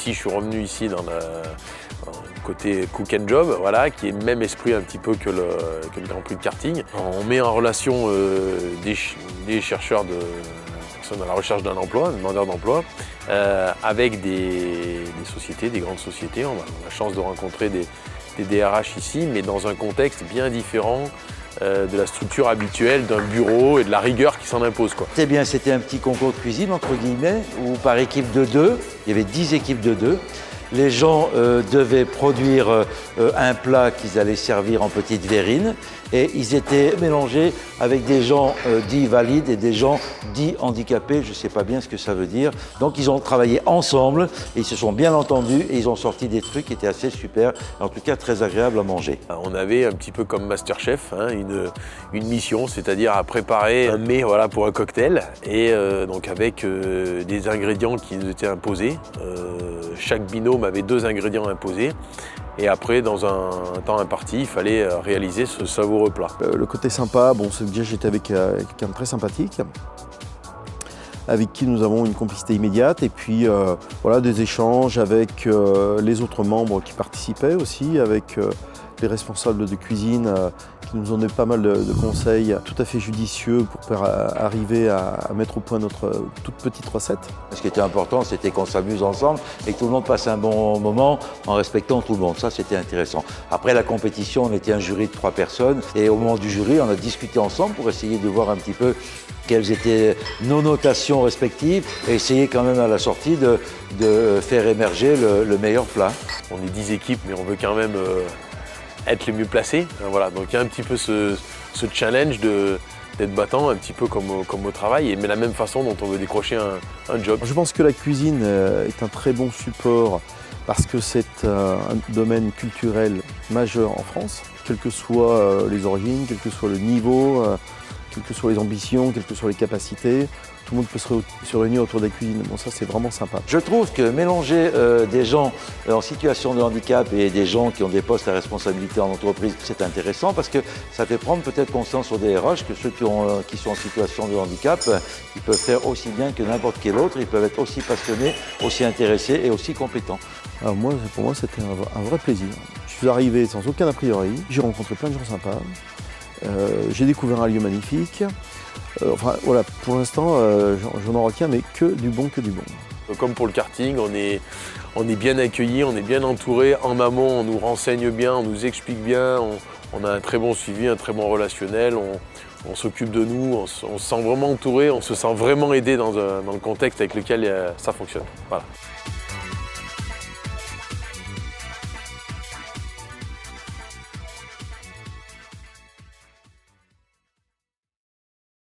ici, je suis revenu ici dans le côté cook and job, voilà, qui est le même esprit un petit peu que le Grand Prix de karting. On met en relation des chercheurs personnes à la recherche d'un emploi, demandeurs d'emploi, avec des sociétés, des grandes sociétés. On a la chance de rencontrer des DRH ici, mais dans un contexte bien différent de la structure habituelle d'un bureau et de la rigueur qui s'en impose, quoi. C'était bien, c'était un petit concours de cuisine, entre guillemets, où par équipe de 2, il y avait 10 équipes de 2. Les gens devaient produire un plat qu'ils allaient servir en petites verrines et ils étaient mélangés avec des gens dits valides et des gens dits handicapés, je ne sais pas bien ce que ça veut dire. Donc ils ont travaillé ensemble et ils se sont bien entendus et ils ont sorti des trucs qui étaient assez super, en tout cas très agréables à manger. On avait un petit peu comme Masterchef, hein, une mission, c'est-à-dire à préparer un mets, voilà, pour un cocktail et donc avec des ingrédients qui nous étaient imposés. Chaque binôme avait 2 ingrédients imposés et après, dans un temps imparti, il fallait réaliser ce savoureux plat. Le côté sympa, bon, c'est que déjà j'étais avec quelqu'un de très sympathique, avec qui nous avons une complicité immédiate et puis voilà, des échanges avec les autres membres qui participaient aussi, avec les responsables de cuisine qui nous ont donné pas mal de conseils tout à fait judicieux pour arriver à mettre au point notre toute petite recette. Ce qui était important, c'était qu'on s'amuse ensemble et que tout le monde passe un bon moment en respectant tout le monde. Ça, c'était intéressant. Après la compétition, on était un jury de 3 personnes et au moment du jury, on a discuté ensemble pour essayer de voir un petit peu quelles étaient nos notations respectives et essayer quand même à la sortie de faire émerger le meilleur plat. On est 10 équipes, mais on veut quand même être les mieux placés. Voilà. Donc il y a un petit peu ce challenge d'être battant, un petit peu comme au travail, mais la même façon dont on veut décrocher un job. Je pense que la cuisine est un très bon support parce que c'est un domaine culturel majeur en France, quelles que soient les origines, quel que soit le niveau, quelles que soient les ambitions, quelles que soient les capacités. Tout le monde peut se réunir autour de la cuisine. Bon, ça, c'est vraiment sympa. Je trouve que mélanger des gens en situation de handicap et des gens qui ont des postes à responsabilité en entreprise, c'est intéressant parce que ça fait prendre peut-être conscience aux DRH que ceux qui sont en situation de handicap, ils peuvent faire aussi bien que n'importe quel autre. Ils peuvent être aussi passionnés, aussi intéressés et aussi compétents. Alors moi, pour moi, c'était un vrai plaisir. Je suis arrivé sans aucun a priori. J'ai rencontré plein de gens sympas. J'ai découvert un lieu magnifique. Enfin voilà, pour l'instant, je n'en retiens mais que du bon, que du bon. Comme pour le karting, on est bien accueillis, on est bien entouré. En amont, on nous renseigne bien, on nous explique bien, on a un très bon suivi, un très bon relationnel, on s'occupe de nous, on se sent vraiment entouré, on se sent vraiment aidé dans le contexte avec lequel ça fonctionne. Voilà.